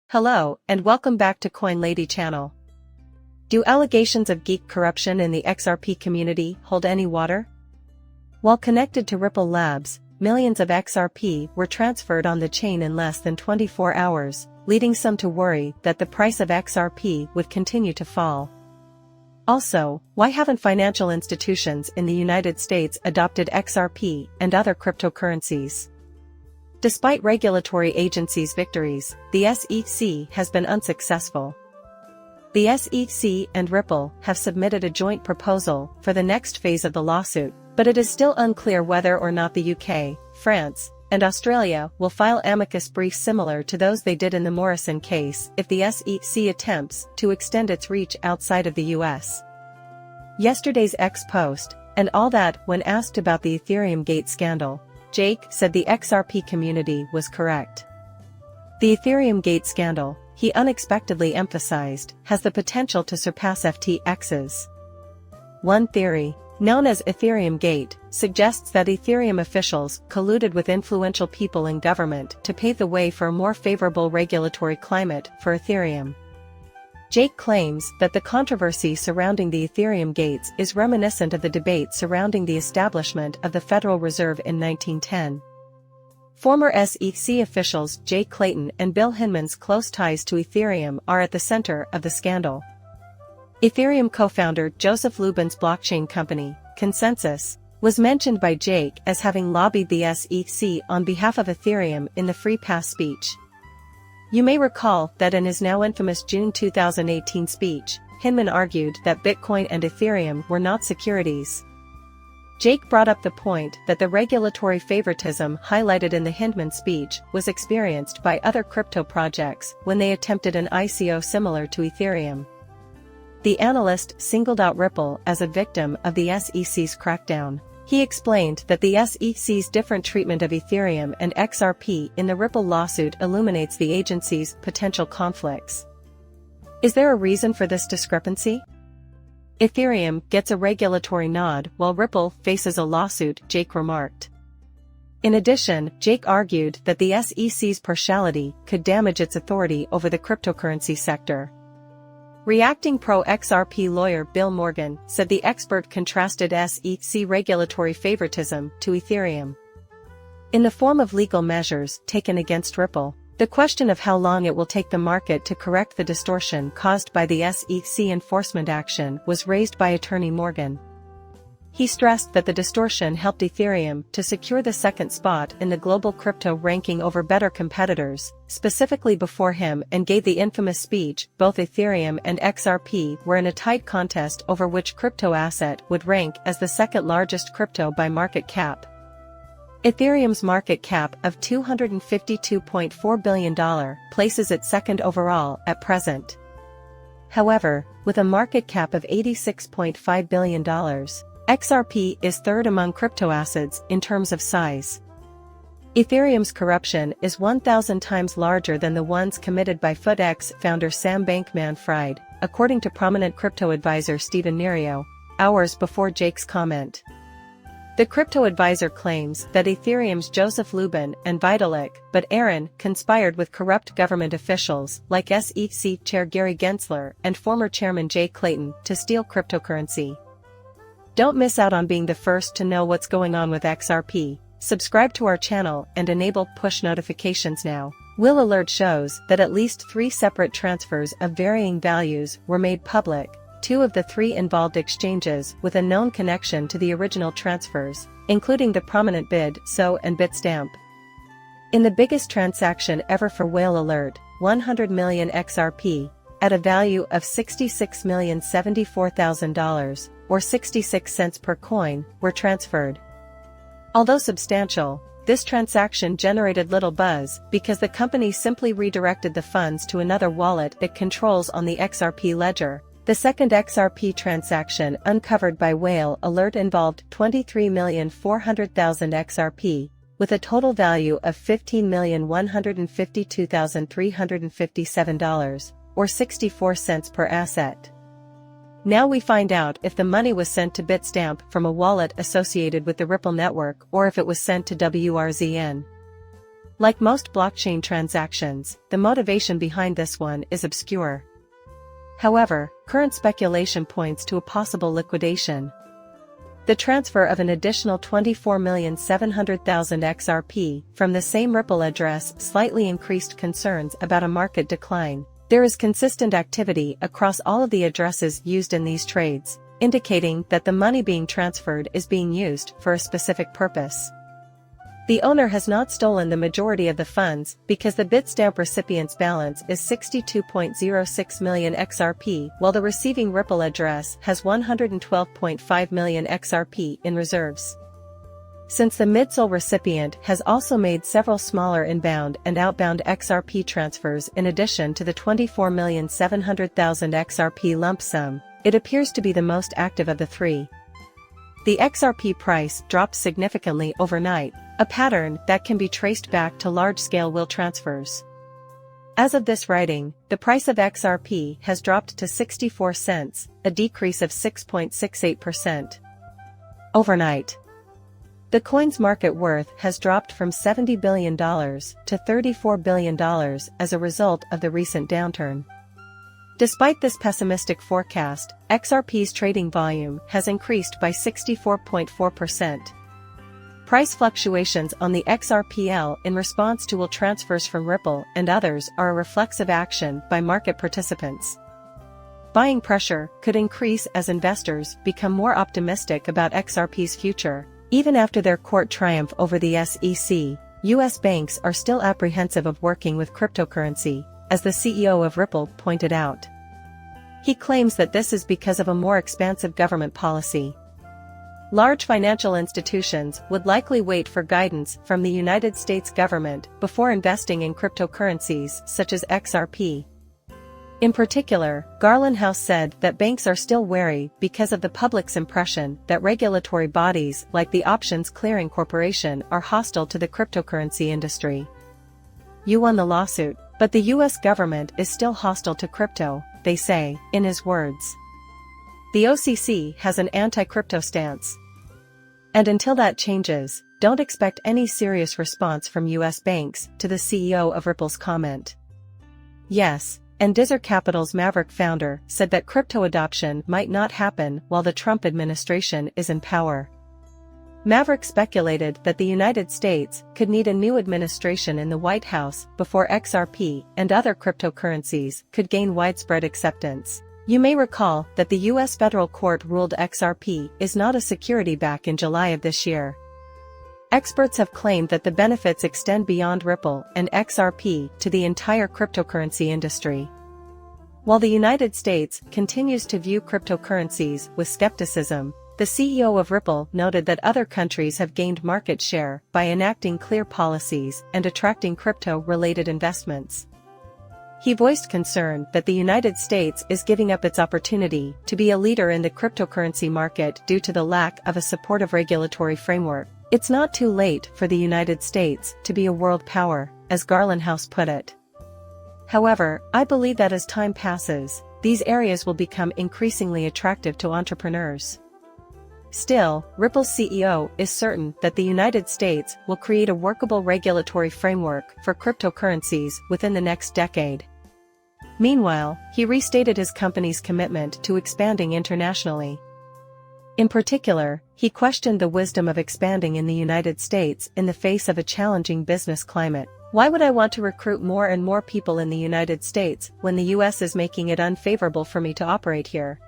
Hello, and welcome back to Coin Lady channel. Do allegations of geek corruption in the XRP community hold any water? While connected to Ripple Labs, millions of XRP were transferred on the chain in less than 24 hours, leading some to worry that the price of XRP would continue to fall. Also, why haven't financial institutions in the United States adopted XRP and other cryptocurrencies? Despite regulatory agencies' victories, the SEC has been unsuccessful. The SEC and Ripple have submitted a joint proposal for the next phase of the lawsuit, but it is still unclear whether or not the UK, France, and Australia will file amicus briefs similar to those they did in the Morrison case if the SEC attempts to extend its reach outside of the US. Yesterday's X post, and all that when asked about the Ethereum Gate scandal, Jake said the XRP community was correct. The Ethereum Gate scandal, he unexpectedly emphasized, has the potential to surpass FTX's. One theory, known as Ethereum Gate, suggests that Ethereum officials colluded with influential people in government to pave the way for a more favorable regulatory climate for Ethereum. Jake claims that the controversy surrounding the Ethereum gates is reminiscent of the debate surrounding the establishment of the Federal Reserve in 1910. Former SEC officials Jay Clayton and Bill Hinman's close ties to Ethereum are at the center of the scandal. Ethereum co-founder Joseph Lubin's blockchain company, Consensus, was mentioned by Jake as having lobbied the SEC on behalf of Ethereum in the Free Pass speech. You may recall that in his now infamous June 2018 speech, Hinman argued that Bitcoin and Ethereum were not securities. Jake brought up the point that the regulatory favoritism highlighted in the Hinman speech was experienced by other crypto projects when they attempted an ICO similar to Ethereum. The analyst singled out Ripple as a victim of the SEC's crackdown. He explained that the SEC's different treatment of Ethereum and XRP in the Ripple lawsuit illuminates the agency's potential conflicts. Is there a reason for this discrepancy? Ethereum gets a regulatory nod while Ripple faces a lawsuit, Jake remarked. In addition, Jake argued that the SEC's partiality could damage its authority over the cryptocurrency sector. Reacting pro-XRP lawyer Bill Morgan said the expert contrasted SEC regulatory favoritism to Ethereum in the form of legal measures taken against Ripple. The question of how long it will take the market to correct the distortion caused by the SEC enforcement action was raised by attorney Morgan. He stressed that the distortion helped Ethereum to secure the second spot in the global crypto ranking over better competitors, specifically before him, and gave the infamous speech. Both Ethereum and XRP were in a tight contest over which crypto asset would rank as the second largest crypto by market cap. Ethereum's market cap of $252.4 billion places it second overall at present. However, with a market cap of $86.5 billion, XRP is third among crypto assets in terms of size. Ethereum's corruption is 1,000 times larger than the ones committed by FootX founder Sam Bankman-Fried, according to prominent crypto advisor Stephen Nerio, hours before Jake's comment. The crypto advisor claims that Ethereum's Joseph Lubin and Vitalik, but Aaron, conspired with corrupt government officials like SEC Chair Gary Gensler and former Chairman Jay Clayton to steal cryptocurrency. Don't miss out on being the first to know what's going on with XRP. Subscribe to our channel and enable push notifications now. Will Alert shows that at least 3 separate transfers of varying values were made public, 2 of the 3 involved exchanges with a known connection to the original transfers, including the prominent BitSo and Bitstamp. In the biggest transaction ever for Whale Alert, 100 million XRP, at a value of $66,074,000, or 66 cents per coin, were transferred. Although substantial, this transaction generated little buzz because the company simply redirected the funds to another wallet it controls on the XRP ledger. The second XRP transaction uncovered by Whale Alert involved 23,400,000 XRP, with a total value of $15,152,357, or 64 cents per asset. Now we find out if the money was sent to Bitstamp from a wallet associated with the Ripple network or if it was sent to WRZN. Like most blockchain transactions, the motivation behind this one is obscure. However, current speculation points to a possible liquidation. The transfer of an additional 24,700,000 XRP from the same Ripple address slightly increased concerns about a market decline. There is consistent activity across all of the addresses used in these trades, indicating that the money being transferred is being used for a specific purpose. The owner has not stolen the majority of the funds because the Bitstamp recipient's balance is 62.06 million XRP while the receiving Ripple address has 112.5 million XRP in reserves. Since the midsole recipient has also made several smaller inbound and outbound XRP transfers in addition to the 24,700,000 XRP lump sum, it appears to be the most active of the three. The XRP price dropped significantly overnight, a pattern that can be traced back to large-scale will transfers. As of this writing, the price of XRP has dropped to 64 cents, a decrease of 6.68%. Overnight, the coin's market worth has dropped from $70 billion to $34 billion as a result of the recent downturn. Despite this pessimistic forecast, XRP's trading volume has increased by 64.4%. Price fluctuations on the XRPL in response to will transfers from Ripple and others are a reflexive action by market participants. Buying pressure could increase as investors become more optimistic about XRP's future. Even after their court triumph over the SEC, U.S. banks are still apprehensive of working with cryptocurrency, as the CEO of Ripple pointed out. He claims that this is because of a more expansive government policy. Large financial institutions would likely wait for guidance from the United States government before investing in cryptocurrencies such as XRP. In particular, Garland House said that banks are still wary because of the public's impression that regulatory bodies like the Options Clearing Corporation are hostile to the cryptocurrency industry. You won the lawsuit, but the US government is still hostile to crypto, they say, in his words. The OCC has an anti-crypto stance. And until that changes, don't expect any serious response from US banks to the CEO of Ripple's comment. Yes, and Dizzer Capital's Maverick founder said that crypto adoption might not happen while the Trump administration is in power. Maverick speculated that the United States could need a new administration in the White House before XRP and other cryptocurrencies could gain widespread acceptance. You may recall that the U.S. federal court ruled XRP is not a security back in July of this year. Experts have claimed that the benefits extend beyond Ripple and XRP to the entire cryptocurrency industry. While the United States continues to view cryptocurrencies with skepticism, the CEO of Ripple noted that other countries have gained market share by enacting clear policies and attracting crypto-related investments. He voiced concern that the United States is giving up its opportunity to be a leader in the cryptocurrency market due to the lack of a supportive regulatory framework. It's not too late for the United States to be a world power, as Garland House put it. However, I believe that as time passes, these areas will become increasingly attractive to entrepreneurs. Still, Ripple's CEO is certain that the United States will create a workable regulatory framework for cryptocurrencies within the next decade. Meanwhile, he restated his company's commitment to expanding internationally. In particular, he questioned the wisdom of expanding in the United States in the face of a challenging business climate. Why would I want to recruit more and more people in the United States when the US is making it unfavorable for me to operate here?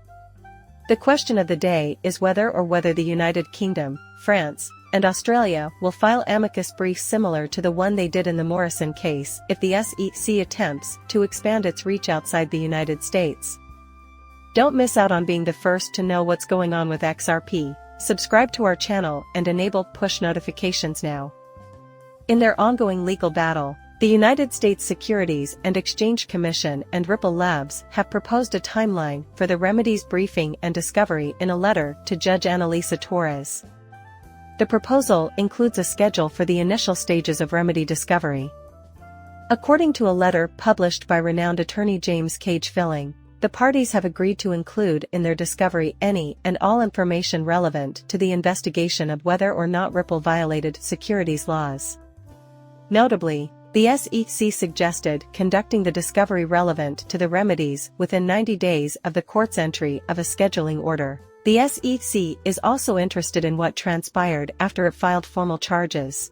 The question of the day is whether the United Kingdom, France, and Australia will file amicus briefs similar to the one they did in the Morrison case if the SEC attempts to expand its reach outside the United States. Don't miss out on being the first to know what's going on with XRP. Subscribe to our channel and enable push notifications now. In their ongoing legal battle, the United States Securities and Exchange Commission and Ripple Labs have proposed a timeline for the remedies briefing and discovery in a letter to Judge Annalisa Torres. The proposal includes a schedule for the initial stages of remedy discovery. According to a letter published by renowned attorney James Cage Filling, the parties have agreed to include in their discovery any and all information relevant to the investigation of whether or not Ripple violated securities laws. Notably, the SEC suggested conducting the discovery relevant to the remedies within 90 days of the court's entry of a scheduling order. The SEC is also interested in what transpired after it filed formal charges.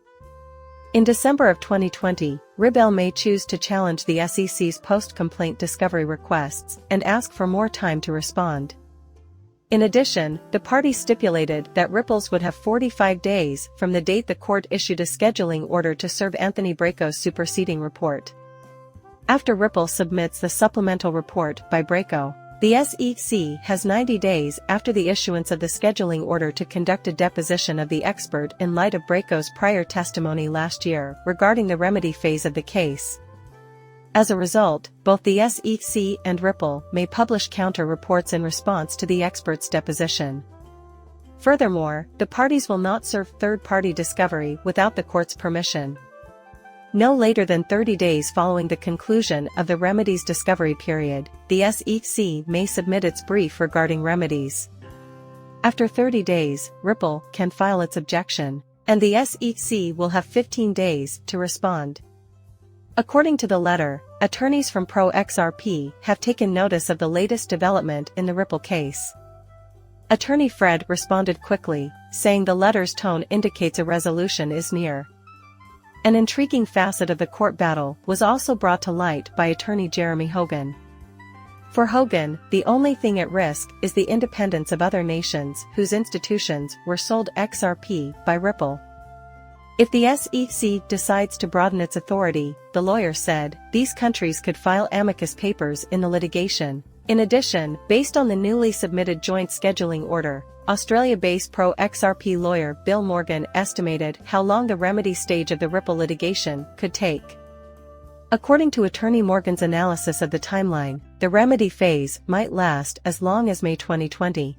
In December of 2020, Ripple may choose to challenge the SEC's post-complaint discovery requests and ask for more time to respond. In addition, the parties stipulated that Ripple's would have 45 days from the date the court issued a scheduling order to serve Anthony Braco's superseding report. After Ripple submits the supplemental report by Braco, the SEC has 90 days after the issuance of the scheduling order to conduct a deposition of the expert in light of Braco's prior testimony last year regarding the remedy phase of the case. As a result, both the SEC and Ripple may publish counter-reports in response to the expert's deposition. Furthermore, the parties will not serve third-party discovery without the court's permission. No later than 30 days following the conclusion of the remedies discovery period, the SEC may submit its brief regarding remedies. After 30 days, Ripple can file its objection, and the SEC will have 15 days to respond. According to the letter, attorneys from Pro XRP have taken notice of the latest development in the Ripple case. Attorney Fred responded quickly, saying the letter's tone indicates a resolution is near. An intriguing facet of the court battle was also brought to light by attorney Jeremy Hogan. For Hogan, the only thing at risk is the independence of other nations whose institutions were sold XRP by Ripple. If the SEC decides to broaden its authority, the lawyer said, these countries could file amicus papers in the litigation. In addition, based on the newly submitted joint scheduling order, Australia-based Pro XRP lawyer Bill Morgan estimated how long the remedy stage of the Ripple litigation could take. According to attorney Morgan's analysis of the timeline, the remedy phase might last as long as May 2020.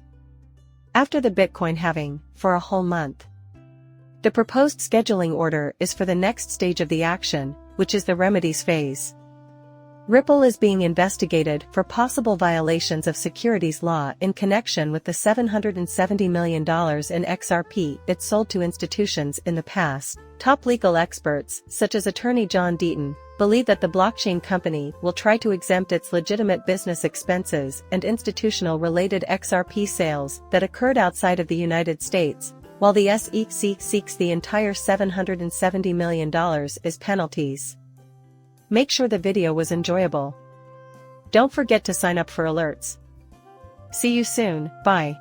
After the Bitcoin halving, for a whole month. The proposed scheduling order is for the next stage of the action, which is the remedies phase. Ripple is being investigated for possible violations of securities law in connection with the $770 million in XRP it sold to institutions in the past. Top legal experts, such as attorney John Deaton, believe that the blockchain company will try to exempt its legitimate business expenses and institutional-related XRP sales that occurred outside of the United States, while the SEC seeks the entire $770 million as penalties. Make sure the video was enjoyable. Don't forget to sign up for alerts. See you soon, bye.